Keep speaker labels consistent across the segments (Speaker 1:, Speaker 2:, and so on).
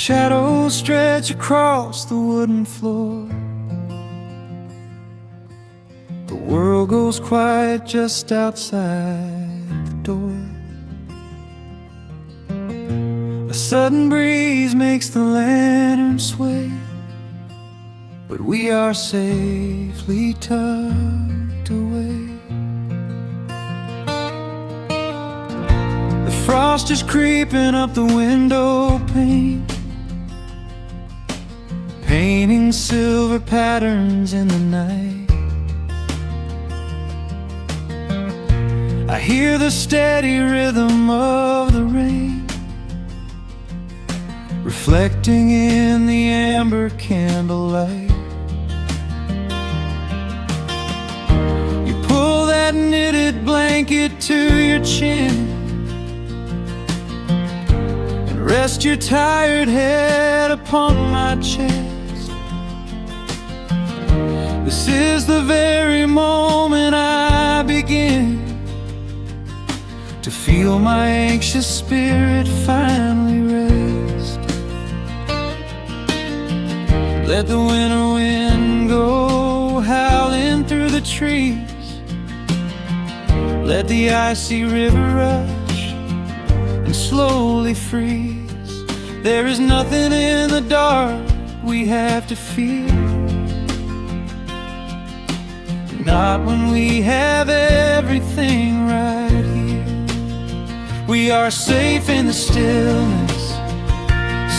Speaker 1: Shadows stretch across the wooden floor. The world goes quiet just outside the door. A sudden breeze makes the lantern sway, but we are safely tucked away. The frost is creeping up the window pane, painting silver patterns in the night. I hear the steady rhythm of the rain, reflecting in the amber candlelight. You pull that knitted blanket to your chin and rest your tired head upon my chest. This is the very moment I begin to feel my anxious spirit finally rest. Let the winter wind go howling through the trees. Let the icy river rush and slowly freeze. There is nothing in the dark we have to fear, not when we have everything right here. We are safe in the stillness,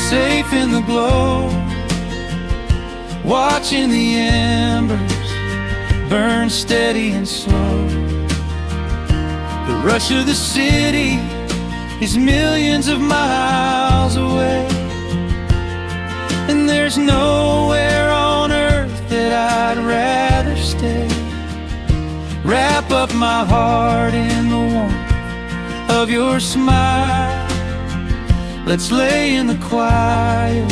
Speaker 1: safe in the glow, watching the embers burn steady and slow. The rush of the city is millions of miles away, and there's nowhere on earth that I'd rather stay. Wrap up my heart in the warmth of your smile. Let's lay in the quiet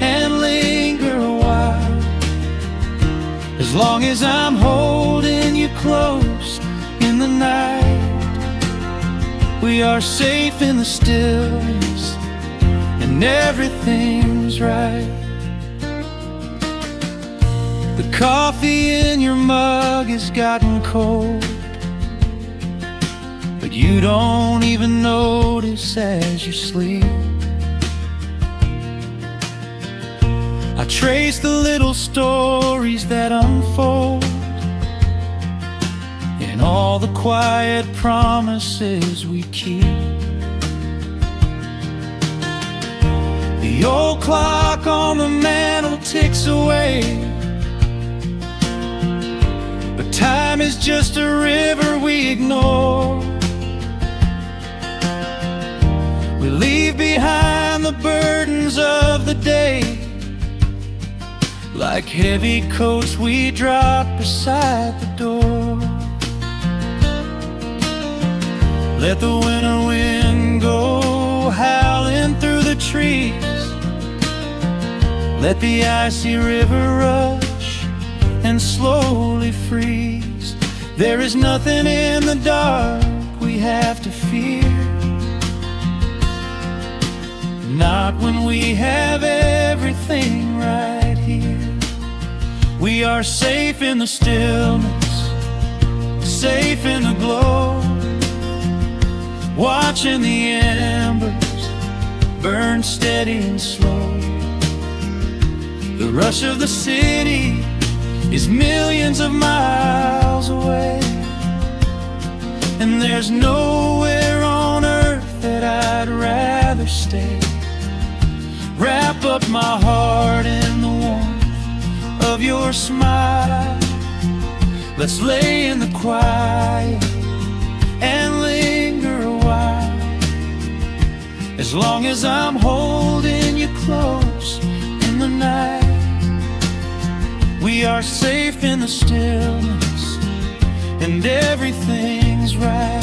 Speaker 1: and linger a while. As long as I'm holding you close in the night, we are safe in the stillness and everything's right. The coffee in your mug has gotten cold, but you don't even notice as you sleep. I trace the little stories that unfold in all the quiet promises we keep. The old clock on the mantle ticks away, but time is just a river we ignore. We leave behind the burdens of the day, like heavy coats we drop beside the door. Let the winter wind go howling through the trees. Let the icy river rush and slowly freeze. There is nothing in the dark we have to fear, not when we have everything right here. We are safe in the stillness, safe in the glow, watching the embers burn steady and slow. The rush of the city is millions of miles away, and there's nowhere on earth that I'd rather stay. Wrap up my heart in the warmth of your smile. Let's lay in the quiet and linger a while. As long as I'm holding you close in the night, we are safe in the stillness and everything's right.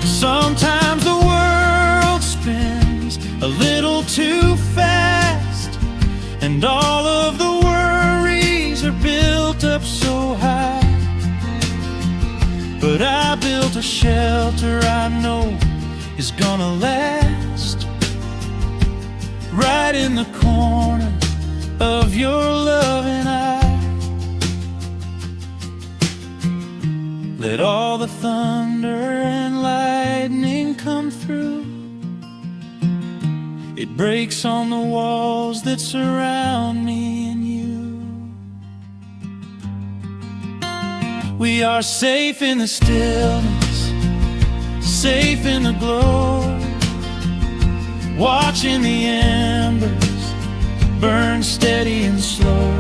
Speaker 1: Sometimes the world spins a little too fast, and all of the worries are built up so high. But I built a shelter I know is gonna last. in the corner of your loving eye. Let all the thunder and lightning come through. It breaks on the walls that surround me and you. We are safe in the stillness, safe in the glow, watching the embers burn steady and slow.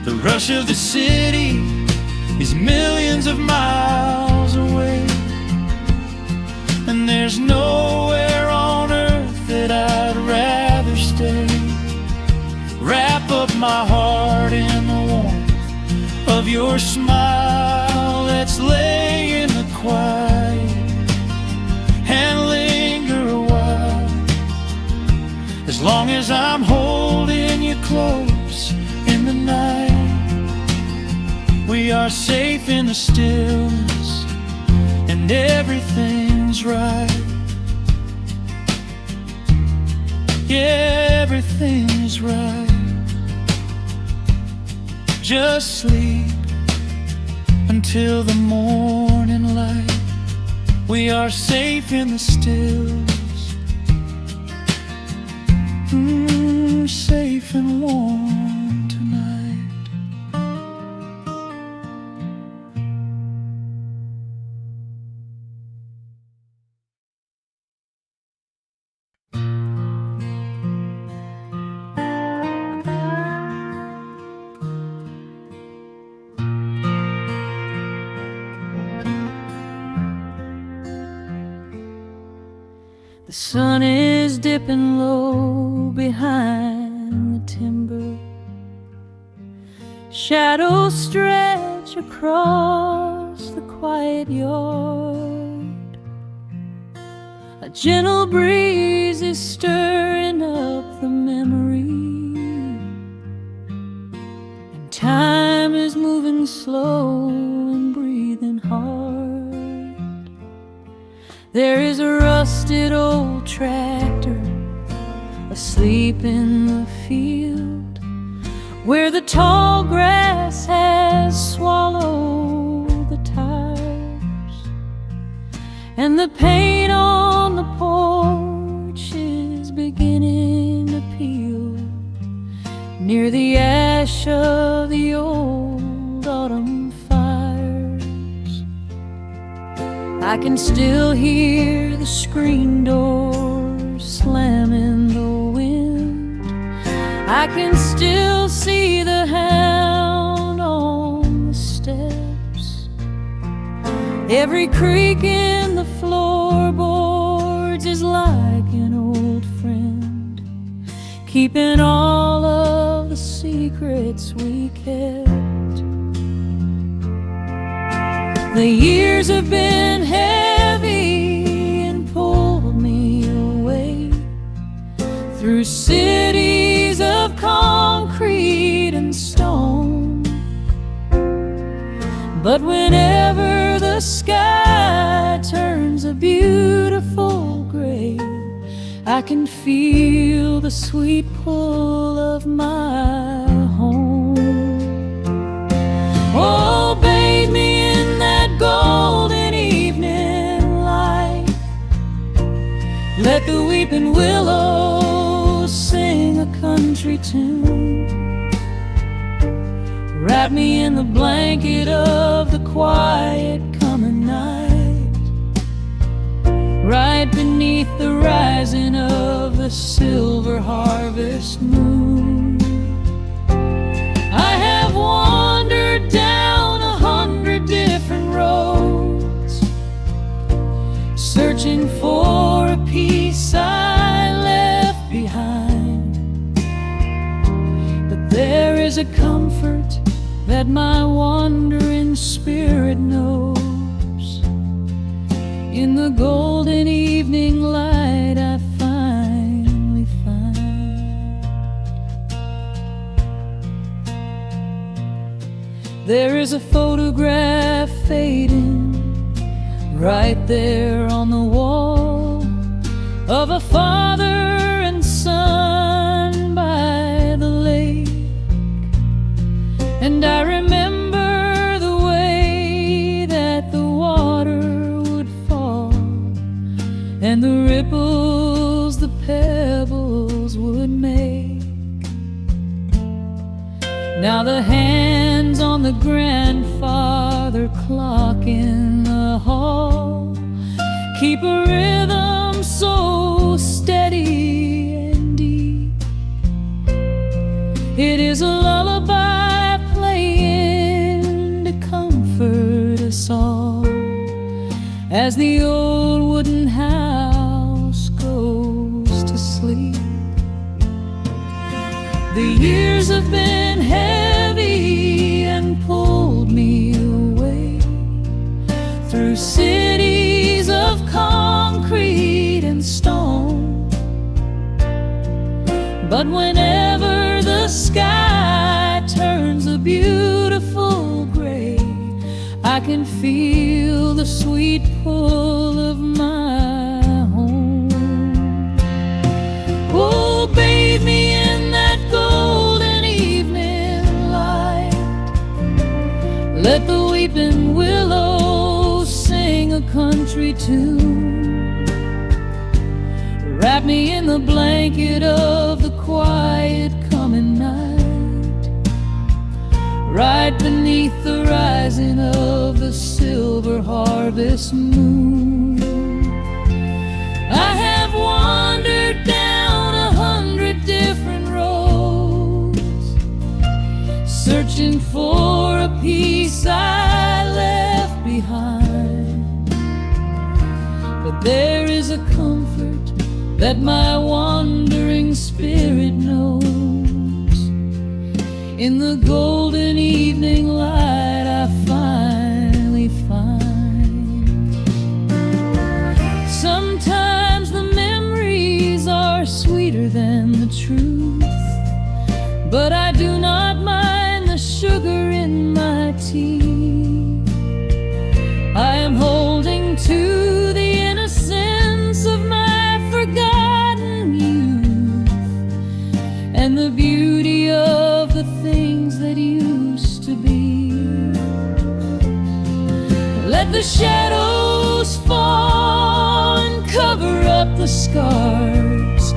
Speaker 1: The rush of the city is millions of miles away, and there's nowhere on earth that I'd rather stay. Wrap up my heart in the warmth of your smile. Let's lay in the quiet and linger a while. As long as I'm holding you close in the night, we are safe in the stillness, and everything's right. Yeah, everything is right. Just sleep until the morning light. We are safe in the stillness, safe and warm tonight.
Speaker 2: The sun is dipping low behind the timber. Shadows stretch across the quiet yard. A gentle breeze is stirring up the memory, and time is moving slow and breathing hard. There is a rusted old tractor asleep in the field, where the tall grass has swallowed the tires, and the paint on the porch is beginning to peel near the ash of the old autumn fires. I can still hear the screen door slam in the wind. I can still see the hound on the steps. Every creak in the floorboards is like an old friend, keeping all of the secrets we kept. The years have been heavy and pulled me away through cities of concrete and stone. But whenever the sky turns a beautiful gray, I can feel the sweet pull of my home. Oh, bathe me in that golden evening light. Let the weeping willows sing a country tune. Wrap me in the blanket of the quiet coming night, right beneath the rising of the silver harvest moon. I have wandered down 100 different roads, searching for a piece I left behind. But there is a comfort that my wandering spirit knows. In the golden evening light I finally find. There is a photograph fading right there on the wall of a father and son Now the hands on the grandfather clock in the hall keep a rhythm so steady and deep. It is a lullaby playing to comfort us all as the old wooden house goes to sleep. The years have been heavy and pulled me away through cities of concrete and stone. But whenever the sky turns a beautiful gray, I can feel the sweet pull of my home. Oh, bathe me in that golden evening light. Let the weeping willow sing a country tune. Wrap me in the blanket of the quiet coming night, right beneath the rising of the silver harvest moon. I have wandered down 100 different roads, searching for a piece I left behind. But there is a comfort that my wandering spirit knows. In the golden evening light I finally find. Sometimes the memories are sweeter than the truth, but I do not mind the sugar in my tea. I am holding to the innocence of my forgotten youth and the beauty of the things that used to be. Let the shadows fall and cover up the scars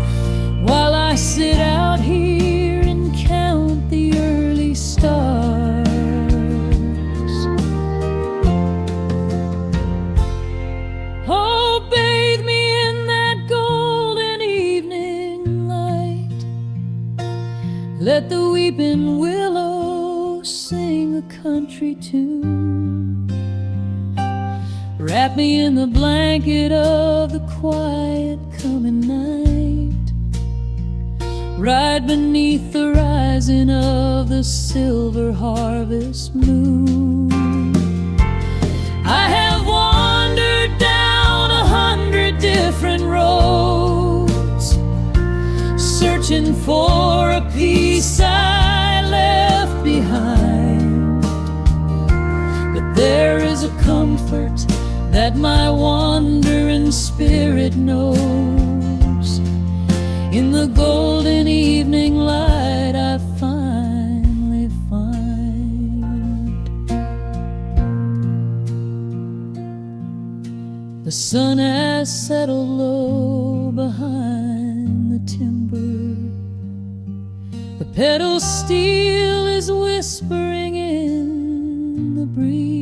Speaker 2: while I sit out here and count the early stars. Oh, bathe me in that golden evening light. Let the weeping willow sing a country tune. Wrap me in the blanket of the quiet coming night, right beneath the rising of the silver harvest moon. I have wandered down 100 different roads, searching for a piece I left behind. But there is a comfort that my wandering spirit knows. In the golden evening light I finally find. The sun has settled low behind the timber. The pedal steel is whispering in the breeze.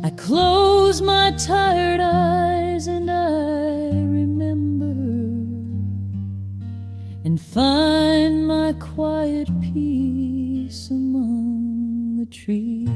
Speaker 2: I close my tired eyes and I remember and find my quiet peace among the trees.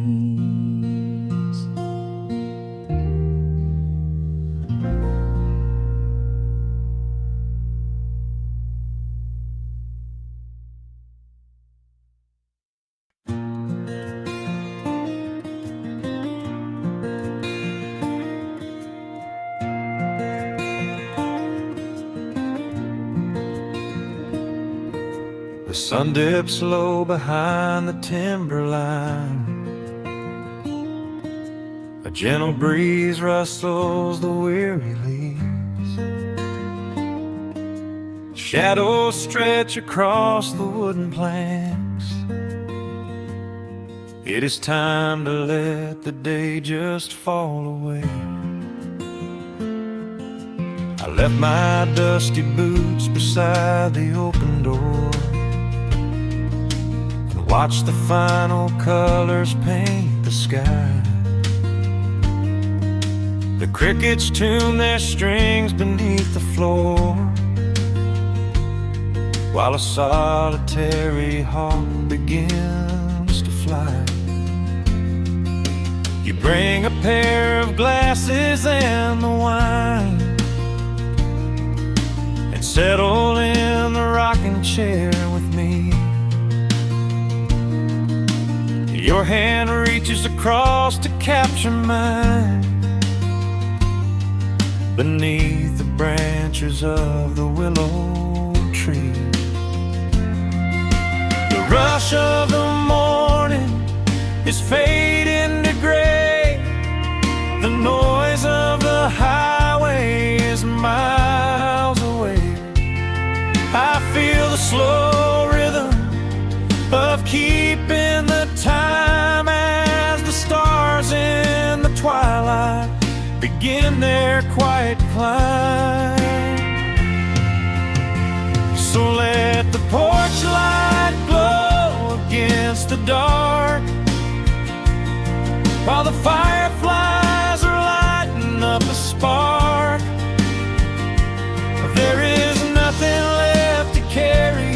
Speaker 1: The sun dips low behind the timberline. A gentle breeze rustles the weary leaves. Shadows stretch across the wooden planks. It is time to let the day just fall away. I left my dusty boots beside the open door. Watch the final colors paint the sky. The crickets tune their strings beneath the floor, while a solitary hawk begins to fly. You bring a pair of glasses and the wine, and settle in the rocking chair with me. Your hand reaches across to capture mine, beneath the branches of the willow tree. The rush of the morning is fading to gray. The noise of the highway is miles away. I feel the slow rhythm of keeping the time as the stars in the twilight begin their quiet climb. So let the porch light glow against the dark, while the fireflies are lighting up a spark. There is nothing left to carry,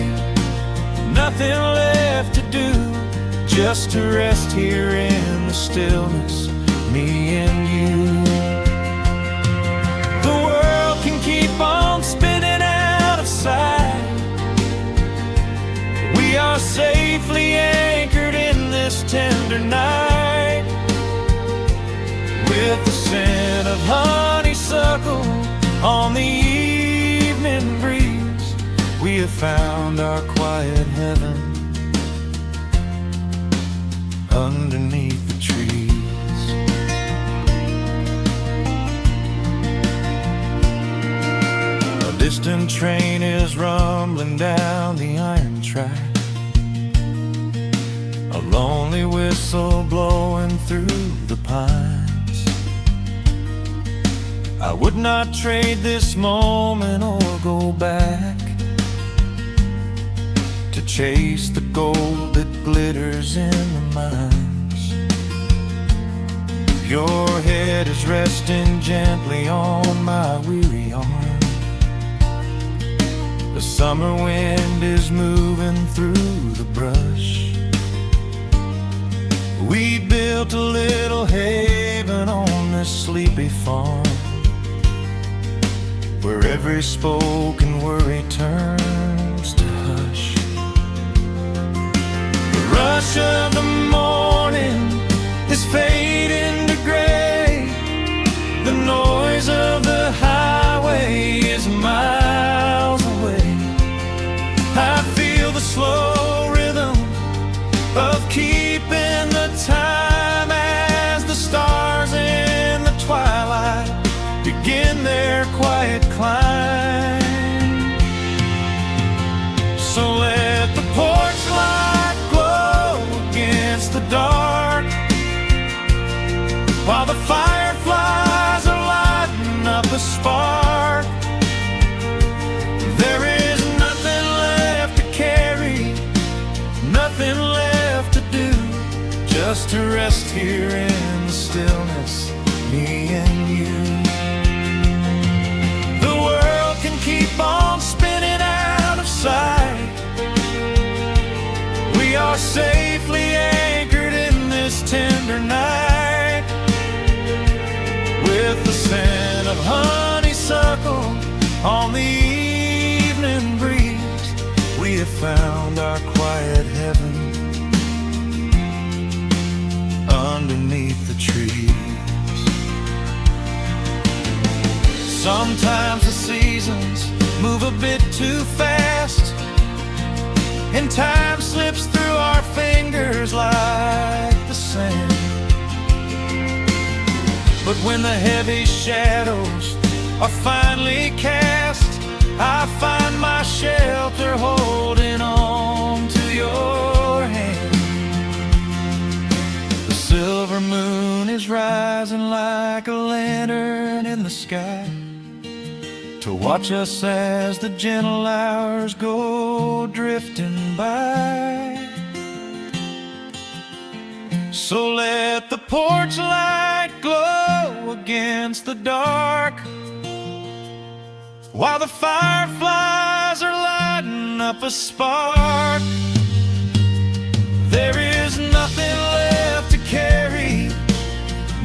Speaker 1: nothing left to do, just to rest here in the stillness, me and you. The world can keep on spinning out of sight. We are safely anchored in this tender night. With the scent of honeysuckle on the evening breeze, we have found our quiet heaven underneath the trees. A distant train is rumbling down the iron track, a lonely whistle blowing through the pines. I would not trade this moment or go back to chase the gold that glitters in the mines. Your head is resting gently on my weary arm. The summer wind is moving through the brush. We built a little haven on this sleepy farm, where every spoken worry turns to hush. The rush of the morning is fading to gray. The noise of the highway is miles away. I feel the slow rhythm of keeping the time as the stars in the twilight begin their quiet climb. So let the porch light glow against the dark, while the fireflies are lighting up a spark. There is nothing left to carry, nothing left to do, just to rest here in the stillness, me and you. The world can keep on spinning out of sight. We are safely anchored in this tender night. With the scent of honeysuckle on the evening breeze, we have found our quiet heaven underneath the trees. Sometimes the seasons move a bit too fast, and time slips through our fingers like the sand. But when the heavy shadows are finally cast, I find my shelter holding on to your hand. The silver moon is rising like a lantern in the sky, to watch us as the gentle hours go drifting by. So let the porch light glow against the dark, while the fireflies are lighting up a spark. There is nothing left to carry,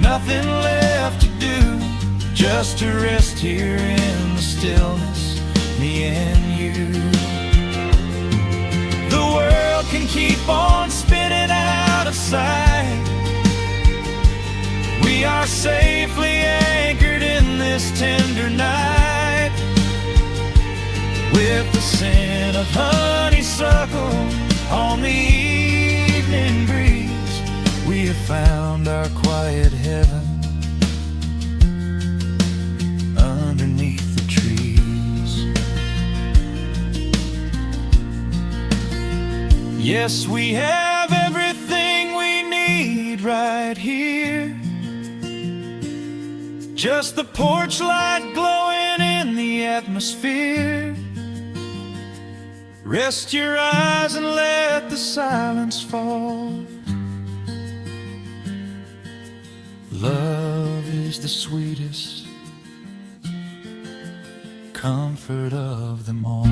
Speaker 1: nothing left to do, just to rest here in the stillness, me and you. The world can keep on spinning out of sight. We are safely anchored in this tender night, with the scent of honeysuckle on the evening breeze. We have found our quiet heaven underneath the trees. Yes, we have everything we need right here. Just the porch light glowing in the atmosphere. Rest your eyes and let the silence fall. Love is the sweetest comfort of them all.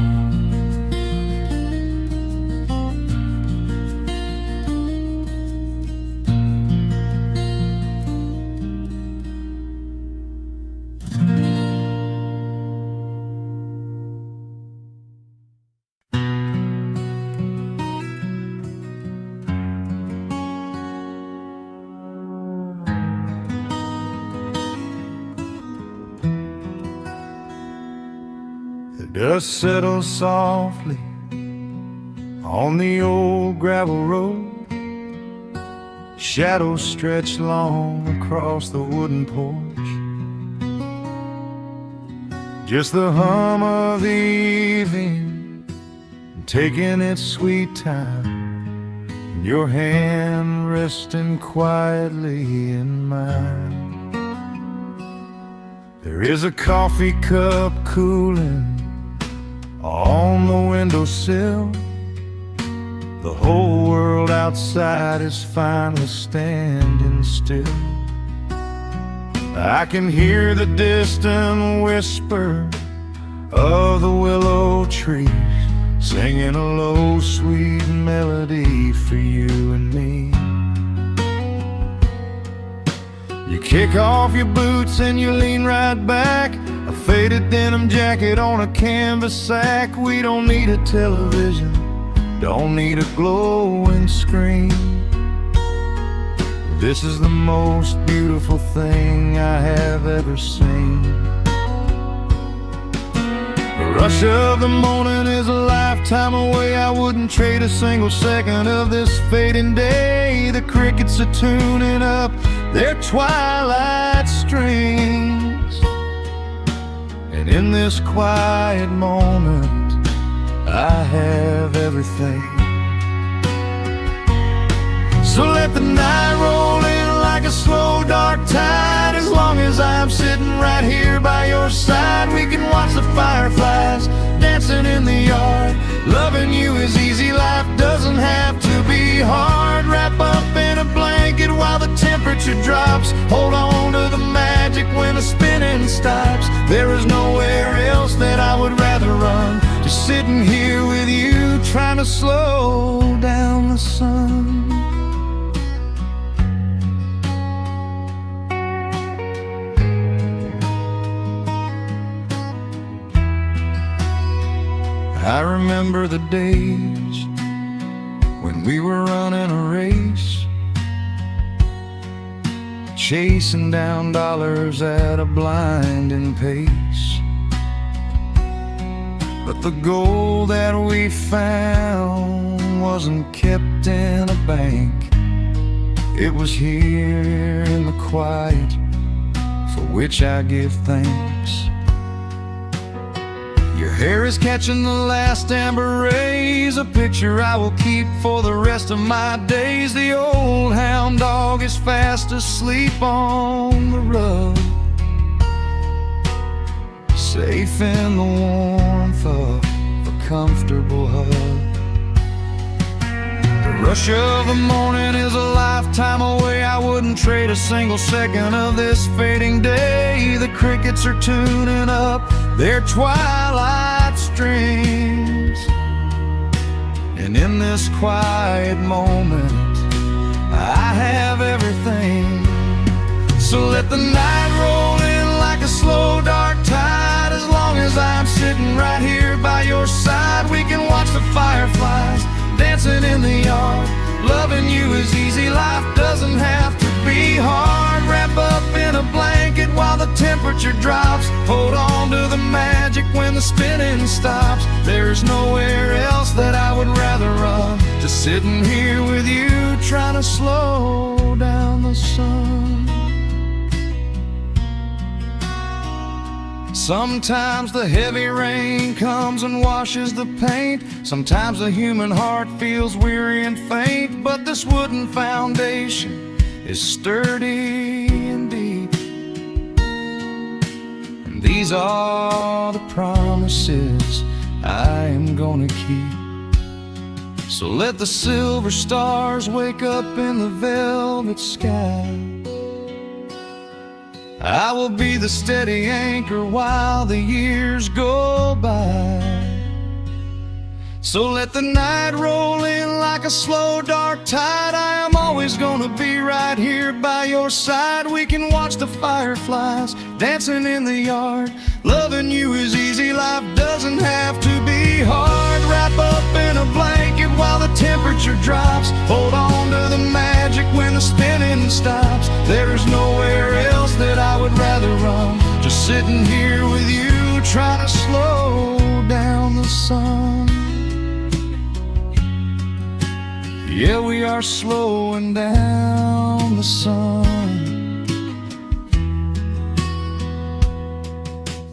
Speaker 1: Dust settles softly on the old gravel road. Shadows stretch long across the wooden porch. Just the hum of the evening taking its sweet time, your hand resting quietly in mine. There is a coffee cup cooling on the windowsill. The whole world outside is finally standing still. I can hear the distant whisper of the willow trees, singing a low sweet melody for you and me. You kick off your boots and you lean right back, a faded denim jacket on a canvas sack. We don't need a television, don't need a glowing screen. This is the most beautiful thing I have ever seen. The rush of the morning is a lifetime away. I wouldn't trade a single second of this fading day. The crickets are tuning up their twilight strings, and in this quiet moment I have everything. So let the night roll in like a slow dark tide. As long as I'm sitting right here by your side, we can watch the fireflies dancing in the yard. Loving you is easy, life doesn't have to be hard. Wrap up in a blanket while the temperature drops. Hold on to the magic when the spinning stops. There is nowhere else that I would rather run, just sitting here with you, trying to slow down the sun. I remember the days when we were running a race, chasing down dollars at a blinding pace. But the gold that we found wasn't kept in a bank. It was here in the quiet, for which I give thanks. Your hair is catching the last amber rays, a picture I will keep for the rest of my days. The old hound dog is fast asleep on the rug, safe in the warmth of a comfortable hug. The Rush of the morning is a lifetime away. I wouldn't trade a single second of this fading day. The crickets are tuning up their twilight strings, and in this quiet moment I have everything. So let the night roll in like a slow dark tide. As long as I'm sitting right here by your side, we can watch the fireflies dancing in the yard. Loving you is easy, life doesn't have to be hard. Wrap up in a blanket while the temperature drops. Hold on to the magic when the spinning stops. There's nowhere else that I would rather run. Just sitting here with you, trying to slow down the sun. Sometimes the heavy rain comes and washes the paint. Sometimes the human heart feels weary and faint. But this wooden foundation is sturdy and deep, and these are the promises I am gonna keep. So let the silver stars wake up in the velvet sky. I will be the steady anchor while the years go by. So let the night roll in like a slow dark tide. I am always gonna be right here by your side. We can watch the fireflies dancing in the yard. Loving you is easy, life doesn't have to be hard. Wrap up in a blanket while the temperature drops. Hold on to the magic when the spinning stops. There's nowhere else that I would rather run. Just sitting here with you, trying to slow down the sun. Yeah, we are slowing down the sun.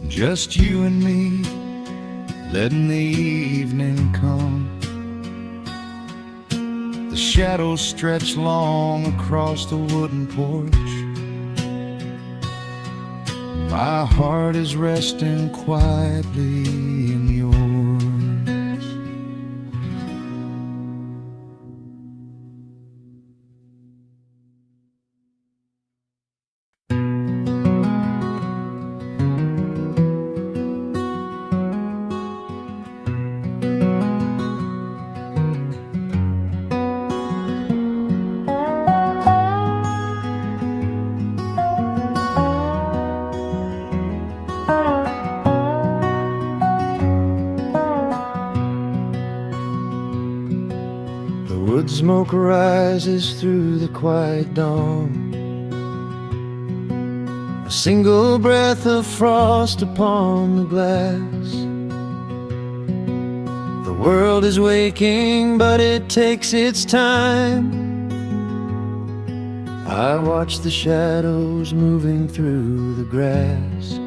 Speaker 1: Just you and me, letting the evening come. The shadows stretch long across the wooden porch. My heart is resting quietly in yours. Wood smoke rises through the quiet dawn. A single breath of frost upon the glass. The world is waking, but it takes its time. I watch the shadows moving through the grass.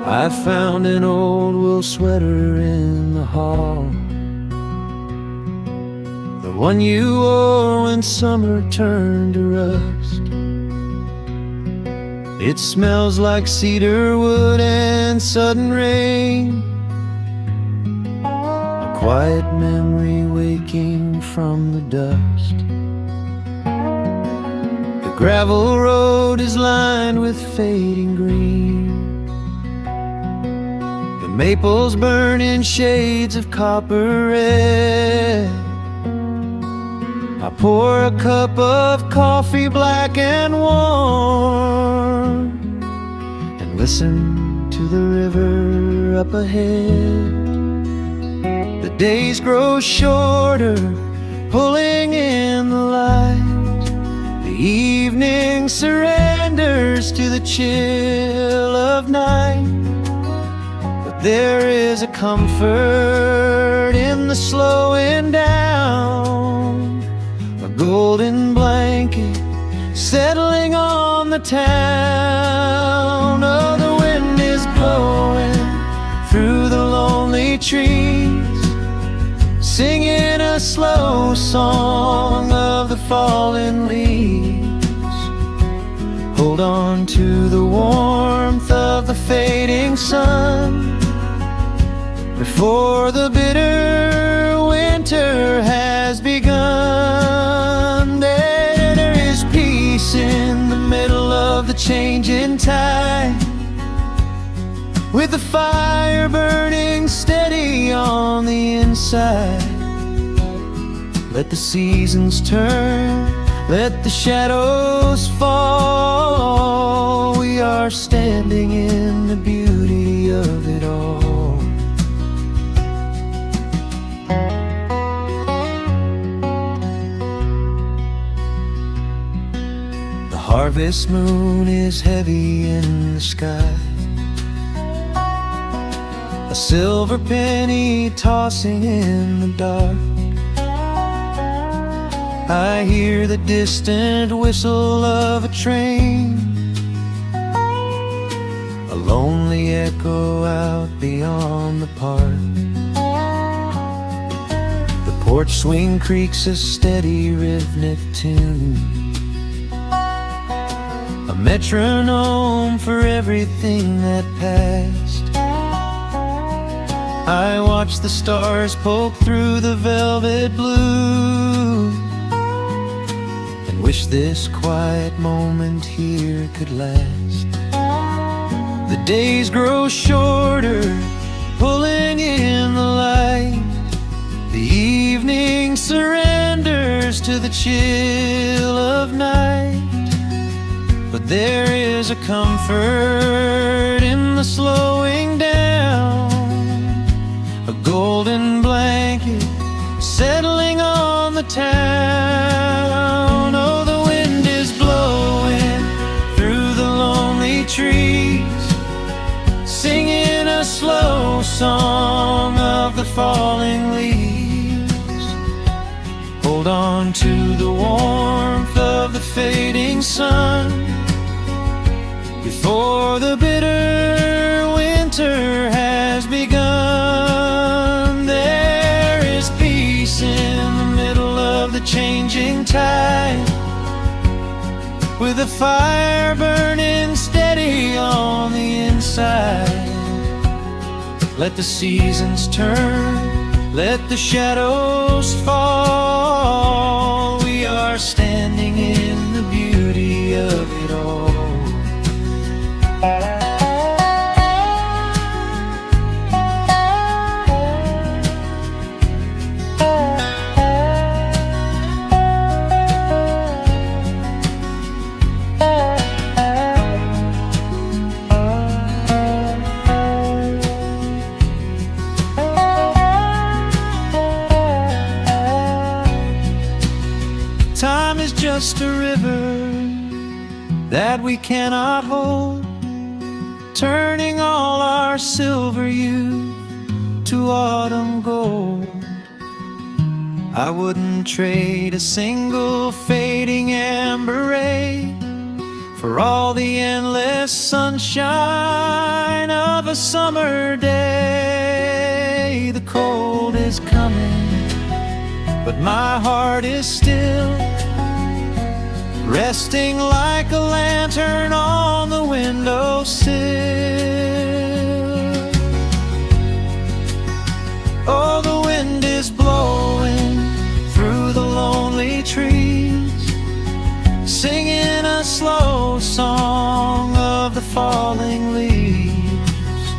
Speaker 1: I found an old wool sweater in the hall, the one you wore when summer turned to rust. It smells like cedar wood and sudden rain, a quiet memory waking from the dust. The gravel road is lined with fading green. The maples burn in shades of copper red. I pour a cup of coffee black and warm, and listen to the river up ahead. The days grow shorter, pulling in the light. The evening surrenders to the chill of night. But there is a comfort in the slowing down, a golden blanket settling on the town. Oh, the wind is blowing through the lonely trees, singing a slow song of the fallen leaves. Hold on to the warmth of the fading sun before the bitter winter winter has begun. There is peace in the middle of the changing tide, with the fire burning steady on the inside. Let the seasons turn, let the shadows fall. We are standing in the beauty of it all. The harvest moon is heavy in the sky, a silver penny tossing in the dark. I hear the distant whistle of a train, a lonely echo out beyond the park. The porch swing creaks a steady rhythmic tune, a metronome for everything that passed. I watch the stars poke through the velvet blue, and wish this quiet moment here could last. The days grow shorter, pulling in the light. The evening surrenders to the chill of night. But there is a comfort in the slowing down, a golden blanket settling on the town. Oh, the wind is blowing through the lonely trees, singing a slow song of the falling leaves. Hold on to the warmth of the fading sun, before the bitter winter has begun. There is peace in the middle of the changing tide, with a fire burning steady on the inside. Let the seasons turn, let the shadows fall. We are standing in the beauty of it all. Time is just a river that we cannot hold, turning all our silver youth to autumn gold. I wouldn't trade a single fading amber ray for all the endless sunshine of a summer day. The cold is coming, but my heart is still resting like a lantern on the windowsill. Oh, the wind is blowing through the lonely trees, singing a slow song of the falling leaves.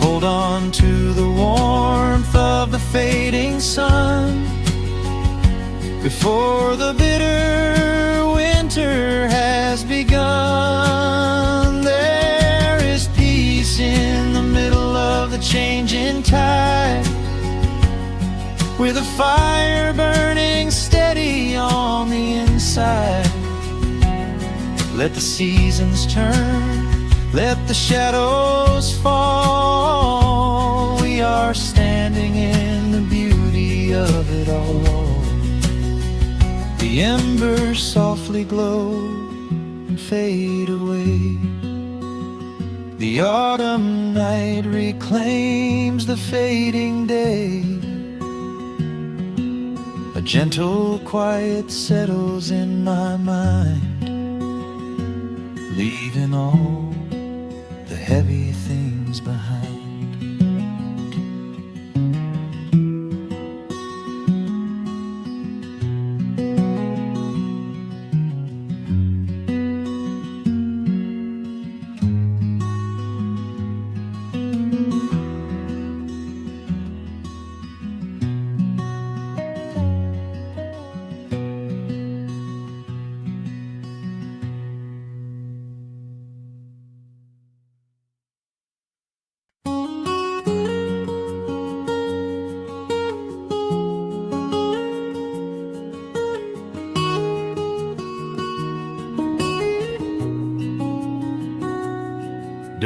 Speaker 1: Hold on to the warmth of the fading sun, before the bitter winter has begun. There is peace in the middle of the changing tide, with a fire burning steady on the inside. Let the seasons turn, let the shadows fall. We are standing in the beauty of it all. The embers softly glow and fade away. The autumn night reclaims the fading day. A gentle quiet settles in my mind, leaving all the heavy things behind.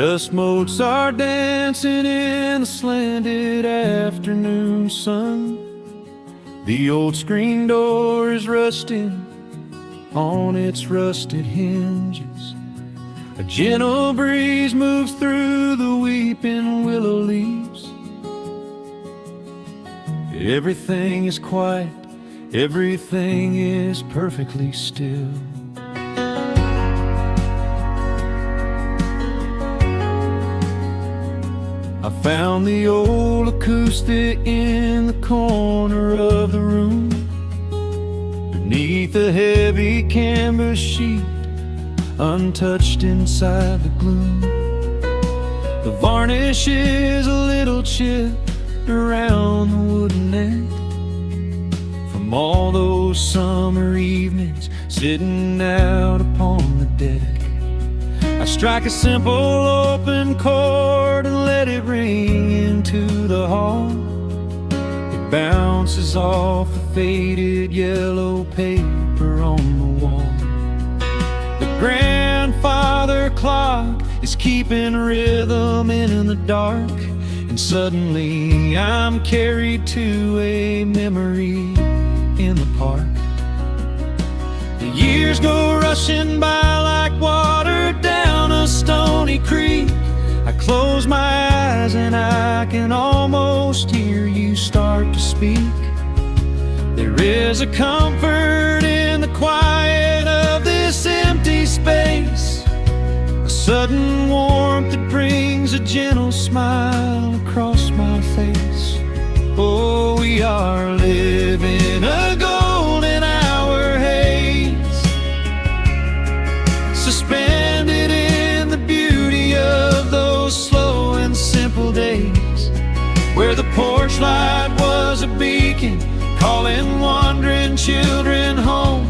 Speaker 1: Dust motes are dancing in the slanted afternoon sun. The old screen door is rusting on its rusted hinges. A gentle breeze moves through the weeping willow leaves. Everything is quiet, everything is perfectly still. I found the old acoustic in the corner of the room, beneath a heavy canvas sheet, untouched inside the gloom. The varnish is a little chipped around the wooden neck, from all those summer evenings sitting out upon the deck. I strike a simple open chord and let it ring into the hall. It bounces off the faded yellow paper on the wall. The grandfather clock is keeping rhythm in the dark, and suddenly I'm carried to a memory in the park. The years go rushing by like water down a stony creek. I close my eyes and I can almost hear you start to speak. There is a comfort in the quiet of this empty space, a sudden warmth that brings a gentle smile across my face. Oh, we are living a golden hour haze, suspended in the beauty of those slow and simple days, where the porch light was a beacon calling wandering children home,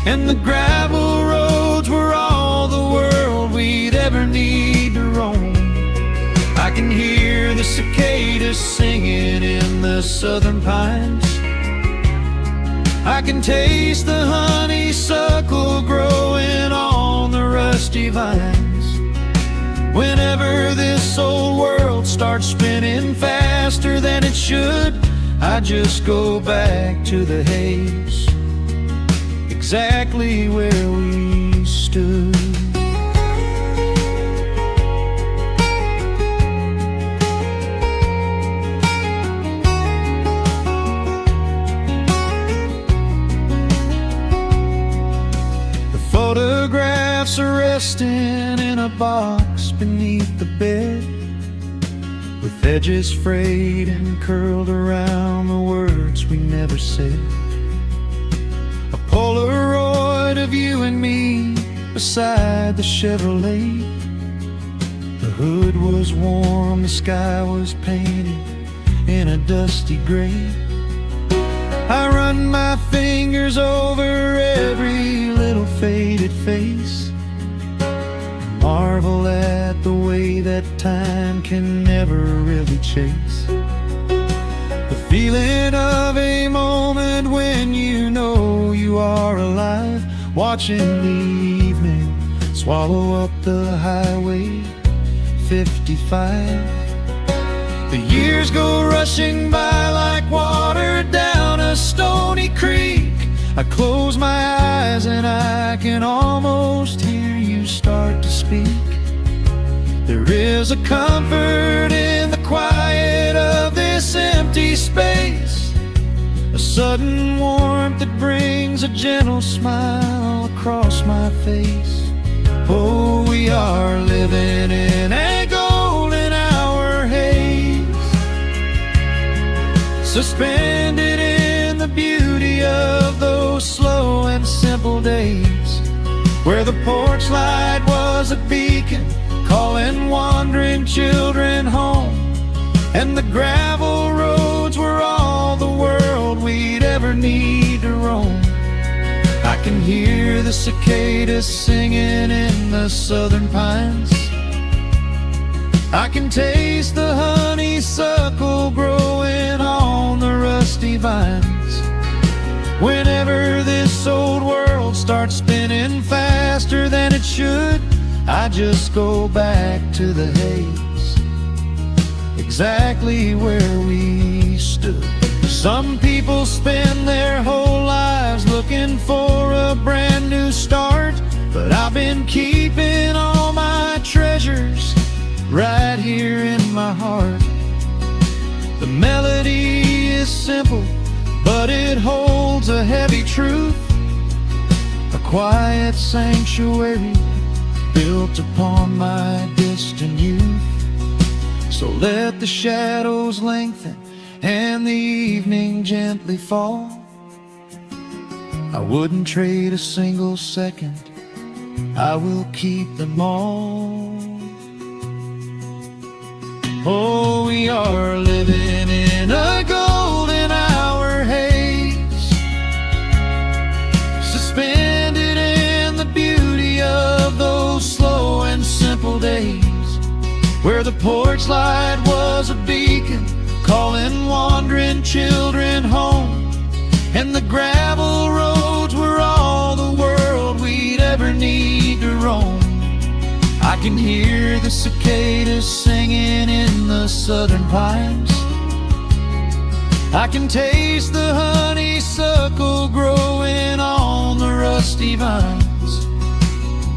Speaker 1: and the gravel roads were all the world we'd ever need to roam. I can hear the cicadas singing in the southern pines. I can taste the honeysuckle growing on the rusty vines. Whenever this old world starts spinning faster than it should, I just go back to the haze, exactly where we stood. Photographs are resting in a box beneath the bed, with edges frayed and curled around the words we never said. A Polaroid of you and me beside the Chevrolet. The hood was warm, the sky was painted in a dusty gray. I run my fingers over every little faded face, marvel at the way that time can never really chase. The feeling of a moment when you know you are alive, watching the evening swallow up the highway 55. The years go rushing by like water down a stony creek. I close my eyes and I can almost hear you start to speak. There is a comfort in the quiet of this empty space, a sudden warmth that brings a gentle smile across my face. Oh, we are living in a golden hour haze, suspended in the beauty of those slow and simple days, where the porch light was a beacon calling wandering children home, and the gravel roads were all the world we'd ever need to roam. I can hear the cicadas singing in the southern pines. I can taste the honeysuckle growing on the rusty vines. Whenever this old world starts spinning faster than it should, I just go back to the haze, exactly where we stood. Some people spend their whole lives looking for a brand new start, but I've been keeping all my treasures right here in my heart. The melody is simple, but it holds a heavy truth, a quiet sanctuary built upon my distant youth. So let the shadows lengthen and the evening gently fall. I wouldn't trade a single second, I will keep them all. Oh, we are living in a golden hour haze, suspended in the beauty of those slow and simple days, where the porch light was a beacon calling wandering children home, and the gravel roads were all the world we'd ever need to roam. I can hear the cicadas singing in the southern pines, I can taste the honeysuckle growing on the rusty vines.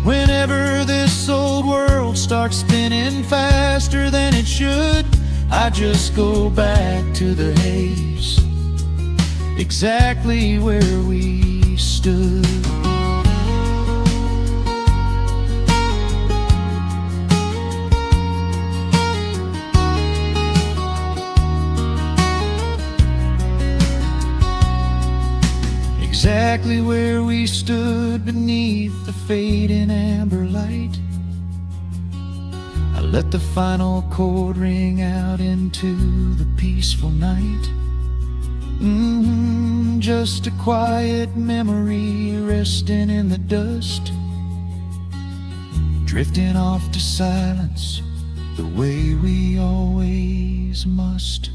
Speaker 1: Whenever this old world starts spinning faster than it should, I just go back to the haze, exactly where we stood. Exactly where we stood beneath the fading amber light. I let the final chord ring out into the peaceful night. Just a quiet memory resting in the dust, drifting off to silence the way we always must.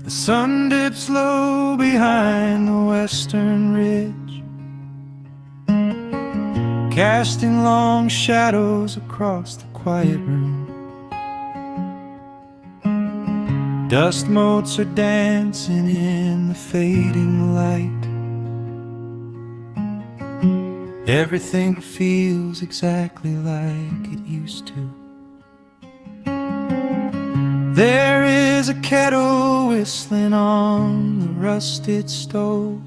Speaker 1: The sun dips low behind the western ridge, casting long shadows across the quiet room. Dust motes are dancing in the fading light. Everything feels exactly like it used to. There is a kettle whistling on the rusted stove.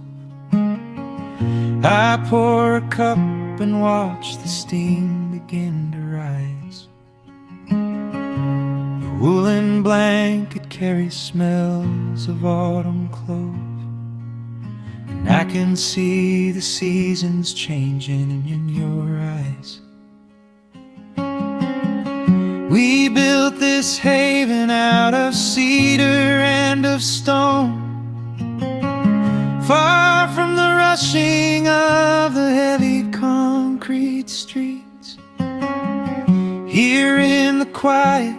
Speaker 1: I pour a cup and watch the steam begin to rise. The woolen blanket carries smells of autumn clothes, and I can see the seasons changing in your eyes. We built this haven out of cedar and of stone, far from the rushing of the heavy concrete streets. Here in the quiet,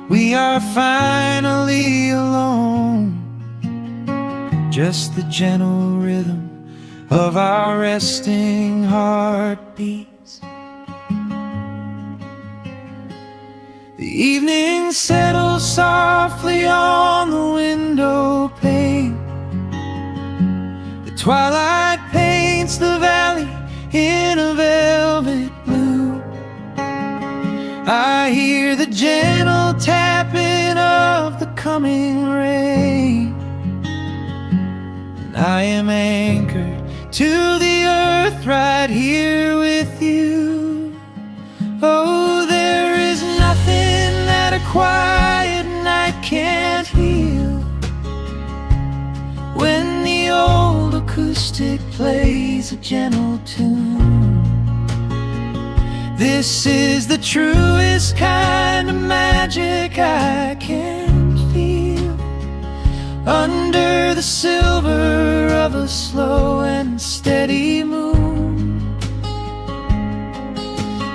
Speaker 1: we are finally alone, just the gentle rhythm of our resting heartbeats. The evening settles softly on the window pane. The twilight paints the valley in a velvet blue. I hear the gentle tapping of the coming rain, and I am anchored to the earth right here with you. Oh, there is nothing that a quiet night can't heal, when the old acoustic plays a gentle tune. This is the truest kind of magic I can under the silver of a slow and steady moon.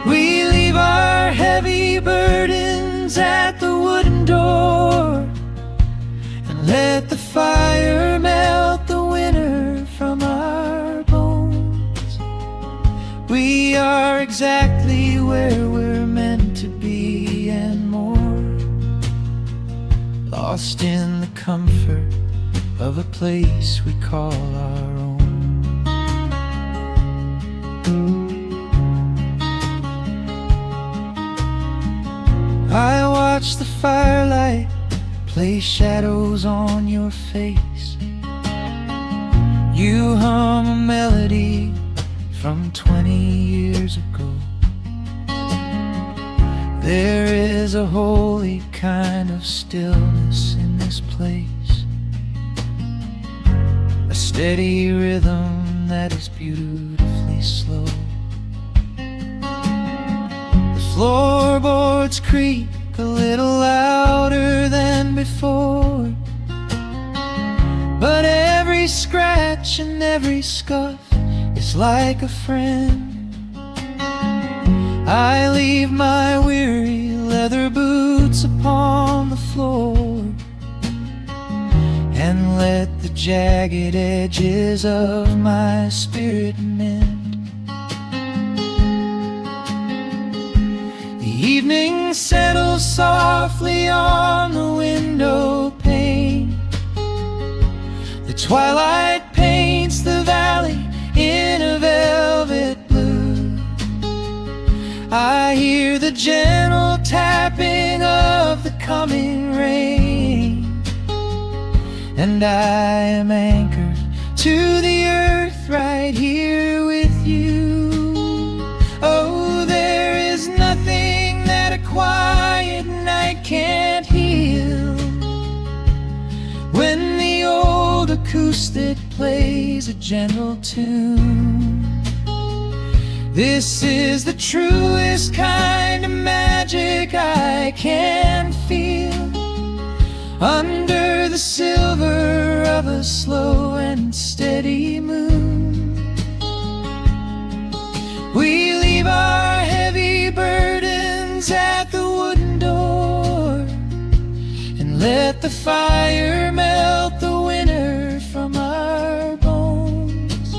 Speaker 1: We leave our heavy burdens at the wooden door and let the fire melt the winter from our bones. We are exactly where we're meant to be and more, lost in the comfort of a place we call our own. I watch the firelight play shadows on your face. You hum a melody from 20 years ago. There is a holy kind of stillness in this place, a steady rhythm that is beautifully slow. The floorboards creak a little louder than before, but every scratch and every scuff is like a friend. I leave my weary leather boots upon the floor and let the jagged edges of my spirit mend. The evening settles softly on the window pane. The twilight paints the valley in a velvet blue. I hear the gentle tapping of the coming rain, and I am anchored to the earth right here with you. Oh, there is nothing that a quiet night can't heal when the old acoustic plays a gentle tune. This is the truest kind of magic I can feel under the silver of a slow and steady moon. We leave our heavy burdens at the wooden door and let the fire melt the winter from our bones.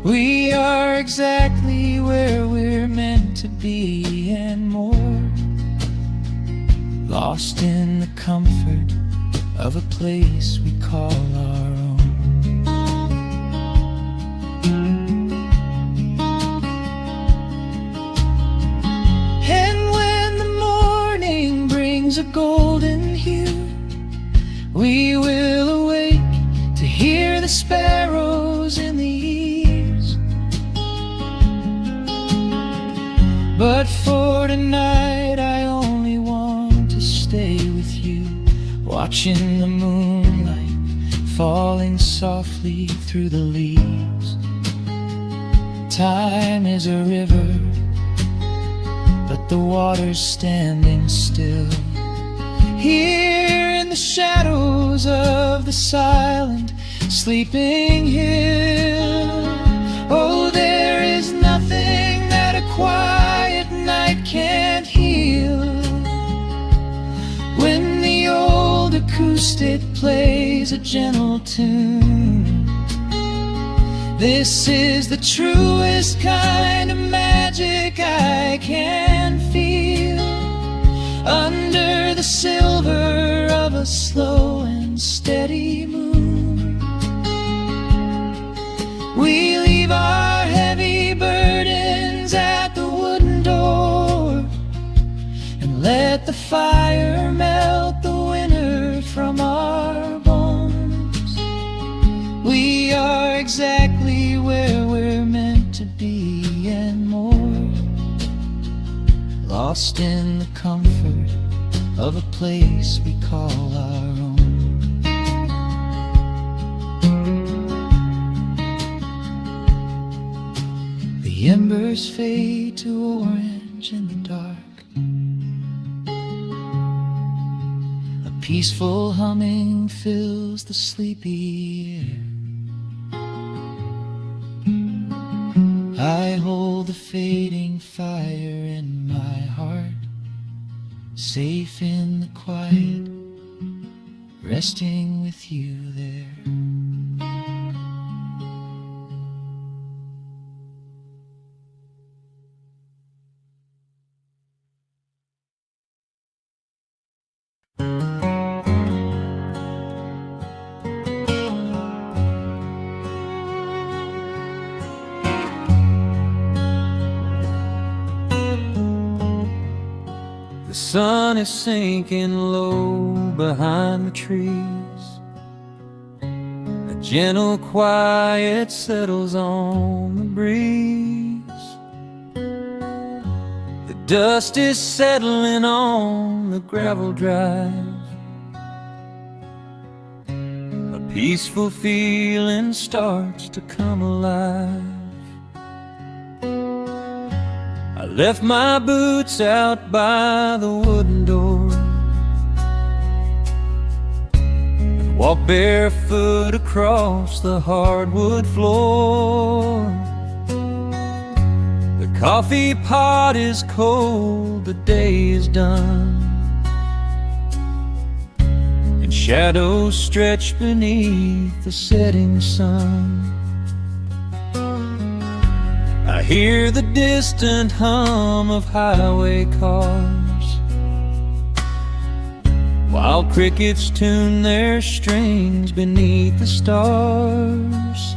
Speaker 1: We are exactly where we're meant to be and more, lost in the comfort of a place we call our own. And when the morning brings a golden hue, we will awake to hear the sparrows in the eaves. But for tonight I only want to stay with you, watching the moonlight falling softly through the leaves. Time is a river, but the water's standing still. Here in the shadows of the silent sleeping hill. Oh, there is nothing that a quiet night can't heal when the old acoustic plays a gentle tune. This is the truest kind of magic I can feel under the silver of a slow and steady moon. We leave our heavy burdens at the wooden door and let the fire melt the winter from our bones. We are exactly where we're meant to be and more, lost in the comfort of a place we call our own. The embers fade to orange in the dark. A peaceful humming fills the sleepy air. I hold the fading fire in my heart, safe in the quiet, resting with you there. The sun is sinking low behind the trees. A gentle quiet settles on the breeze. The dust is settling on the gravel drive. A peaceful feeling starts to come alive. I left my boots out by the wooden door and walked barefoot across the hardwood floor. The coffee pot is cold, the day is done, and shadows stretch beneath the setting sun. I hear the distant hum of highway cars, while crickets tune their strings beneath the stars.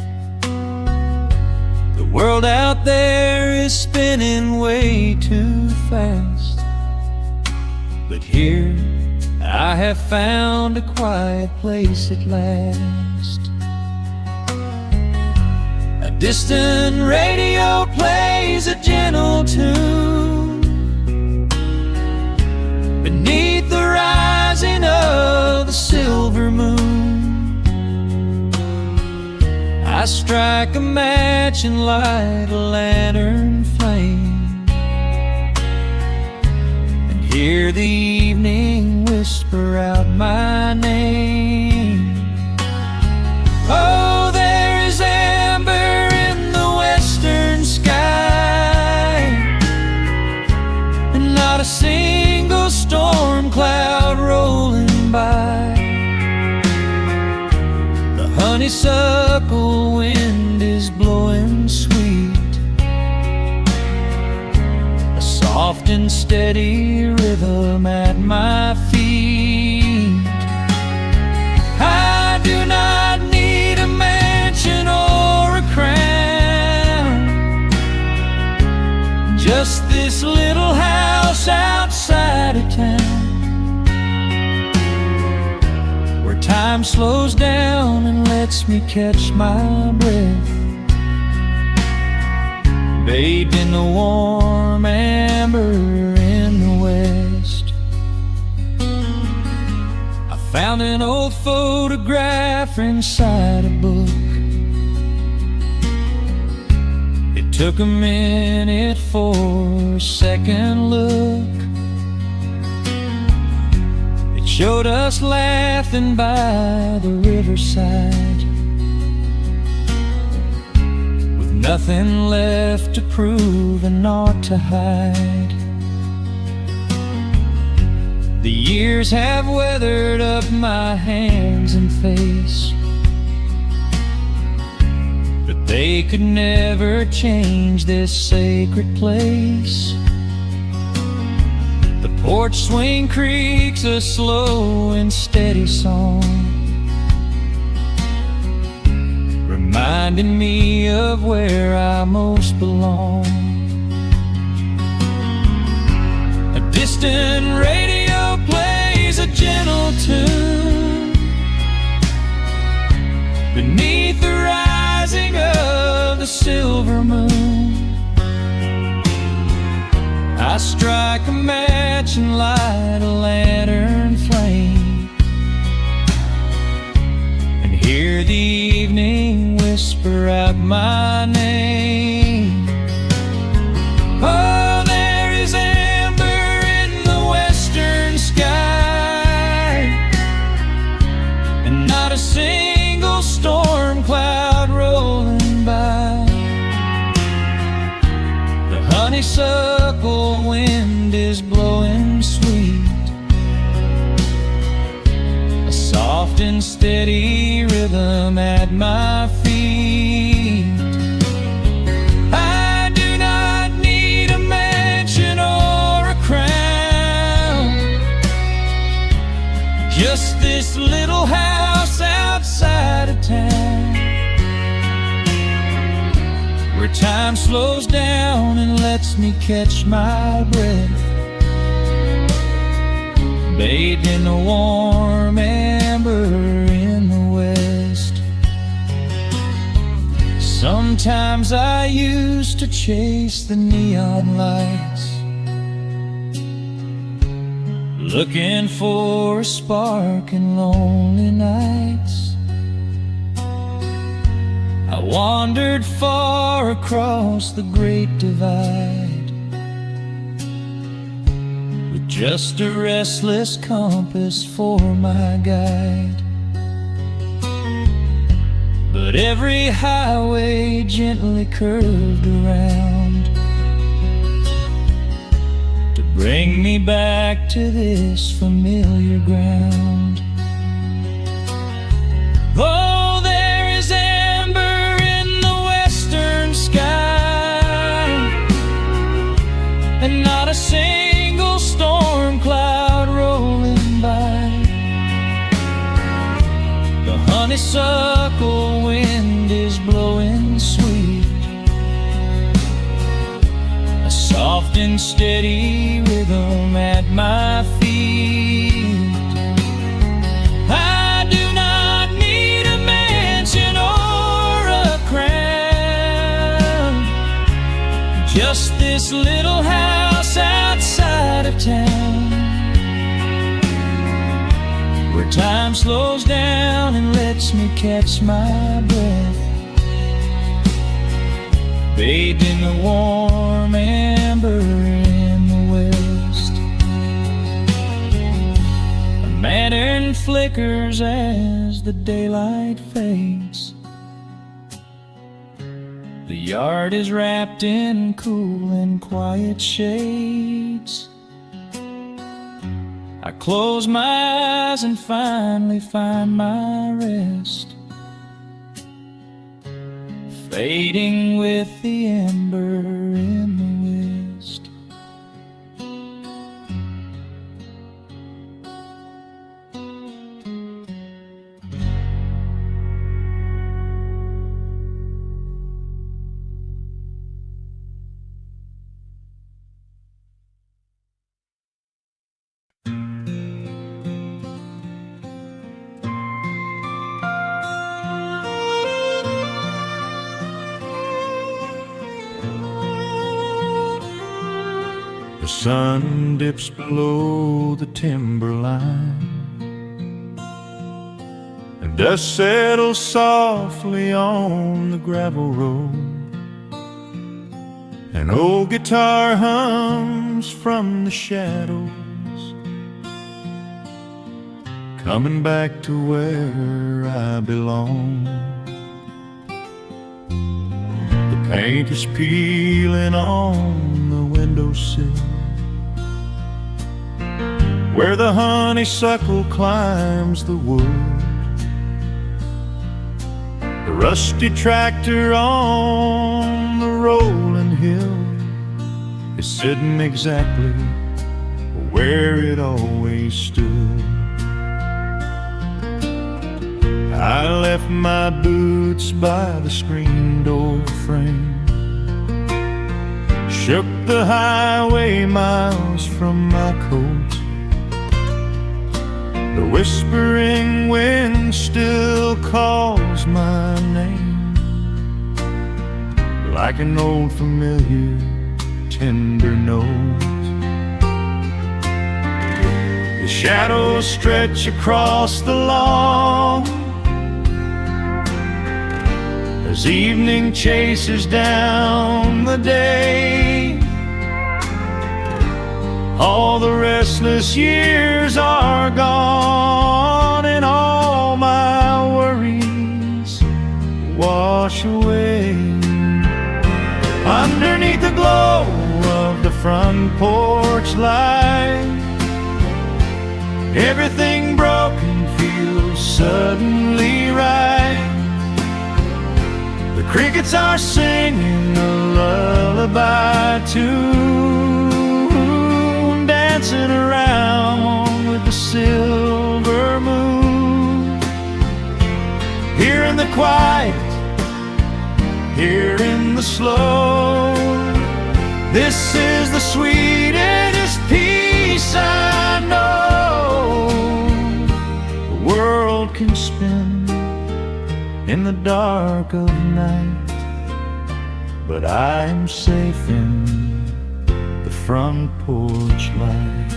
Speaker 1: The world out there is spinning way too fast, but here I have found a quiet place at last. Distant radio plays a gentle tune beneath the rising of the silver moon. I strike a match and light a lantern flame, and hear the evening whisper out my name. Oh, there is amber a single storm cloud rolling by. The honeysuckle wind is blowing sweet, a soft and steady rhythm at my feet. I do not need a mansion or a crown, just this little house outside of town, where time slows down and lets me catch my breath, bathed in the warm amber in the west. I found an old photograph inside a book. Took a minute for a second look. It showed us laughing by the riverside, with nothing left to prove and naught to hide. The years have weathered up my hands and face, they could never change this sacred place. The porch swing creaks a slow and steady song, reminding me of where I most belong. A distant radio plays a gentle tune beneath the rising of the silver moon. I strike a match and light a lantern flame, and hear the evening whisper out my name. Oh, there is amber in the western sky, honeysuckle wind is blowing sweet, a soft and steady rhythm at my feet. I do not need a mansion or a crown, just this little house outside of town, where time slows down and lets me catch my breath, bathed in the warm amber in the west. Sometimes I used to chase the neon lights, looking for a spark in lonely nights. I wandered far across the great divide, with just a restless compass for my guide. But every highway gently curved around to bring me back to this familiar ground. Oh, there is amber in the western sky, and not a single storm cloud rolling by. The honeysuckle wind is blowing sweet, a soft and steady rhythm at my feet. I do not need a mansion or a crown, just this little house outside of town, where time slows down and lets me catch my breath, bathed in the warm amber in the west. A lantern flickers as the daylight fades. The yard is wrapped in cool and quiet shades. I close my eyes and finally find my rest, fading with the ember in the west. The sun dips below the timberline, and dust settles softly on the gravel road. An old guitar hums from the shadows, coming back to where I belong. The paint is peeling on the windowsill, where the honeysuckle climbs the wood. The rusty tractor on the rolling hill is sitting exactly where it always stood. I left my boots by the screen door frame, shook the highway miles from my coat. The whispering wind still calls my name, like an old familiar tender note. The shadows stretch across the lawn as evening chases down the day. All the restless years are gone, and all my worries wash away. Underneath the glow of the front porch light. Everything broken feels suddenly right. The crickets are singing a lullaby tune, dancing around with the silver moon. Here in the quiet, here in the slow, this is the sweetest peace I know. The world can spin in the dark of night, but I am safe in the front porch light.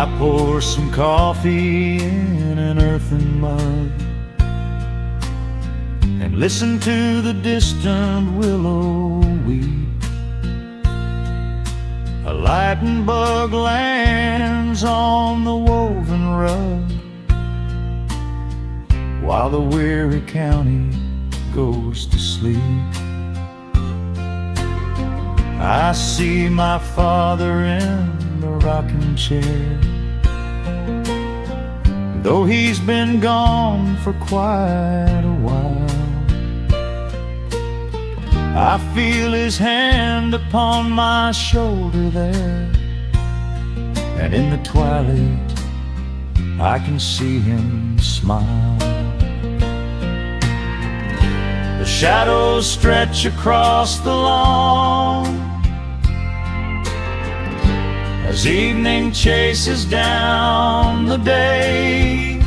Speaker 1: I pour some coffee in an earthen mug and listen to the distant willow weep. A lightning bug lands on the woven rug while the weary county goes to sleep. I see my father in the rocking chair, though he's been gone for quite a while. I feel his hand upon my shoulder there, and in the twilight I can see him smile. The shadows stretch across the lawn as evening chases down the day.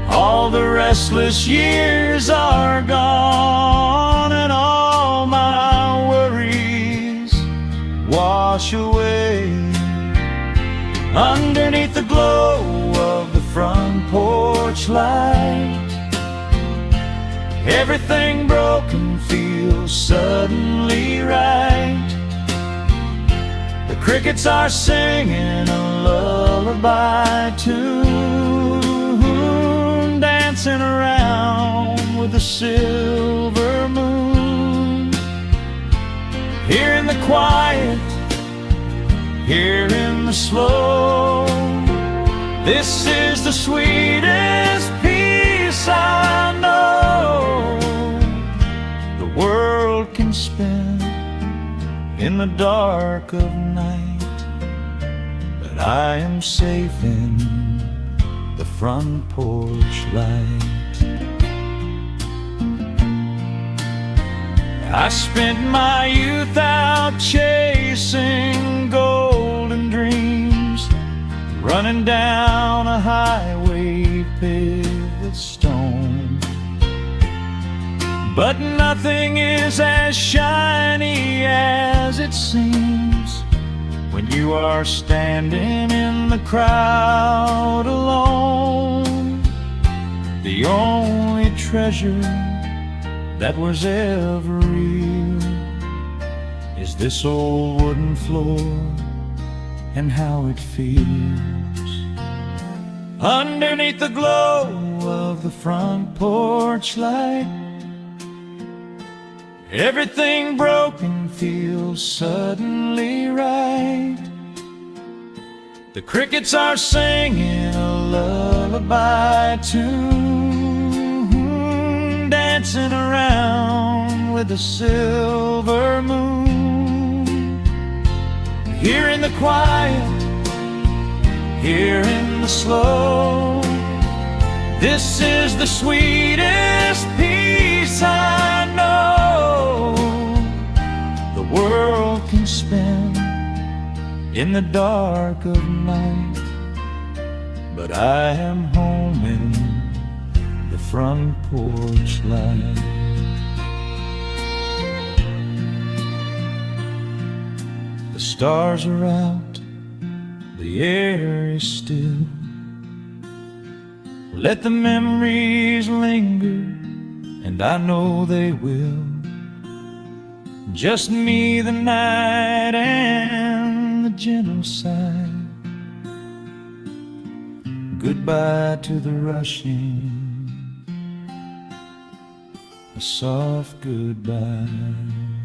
Speaker 1: All the restless years are gone, and all my worries wash away. Underneath the glow of the front porch light, everything broken feels suddenly right. The crickets are singing a lullaby tune, dancing around with the silver moon. Here in the quiet, here in the slow, this is the sweetest peace I know. The world can spin in the dark of night, but I am safe in the front porch light. I spent my youth out chasing golden dreams, running down a highway paved with stone. But nothing is as shiny as it seems when you are standing in the crowd alone. The only treasure that was ever real is this old wooden floor and how it feels. Underneath the glow of the front porch light, everything broken feels suddenly right. The crickets are singing a lullaby tune, dancing around with the silver moon. Here in the quiet, here in the slow, this is the sweetest peace I know. The world can spin in the dark of night, but I am home in the front porch light. The stars are out, the air is still. Let the memories linger, and I know they will. Just me, the night, and the gentle sigh. Goodbye to the rushing a soft goodbye.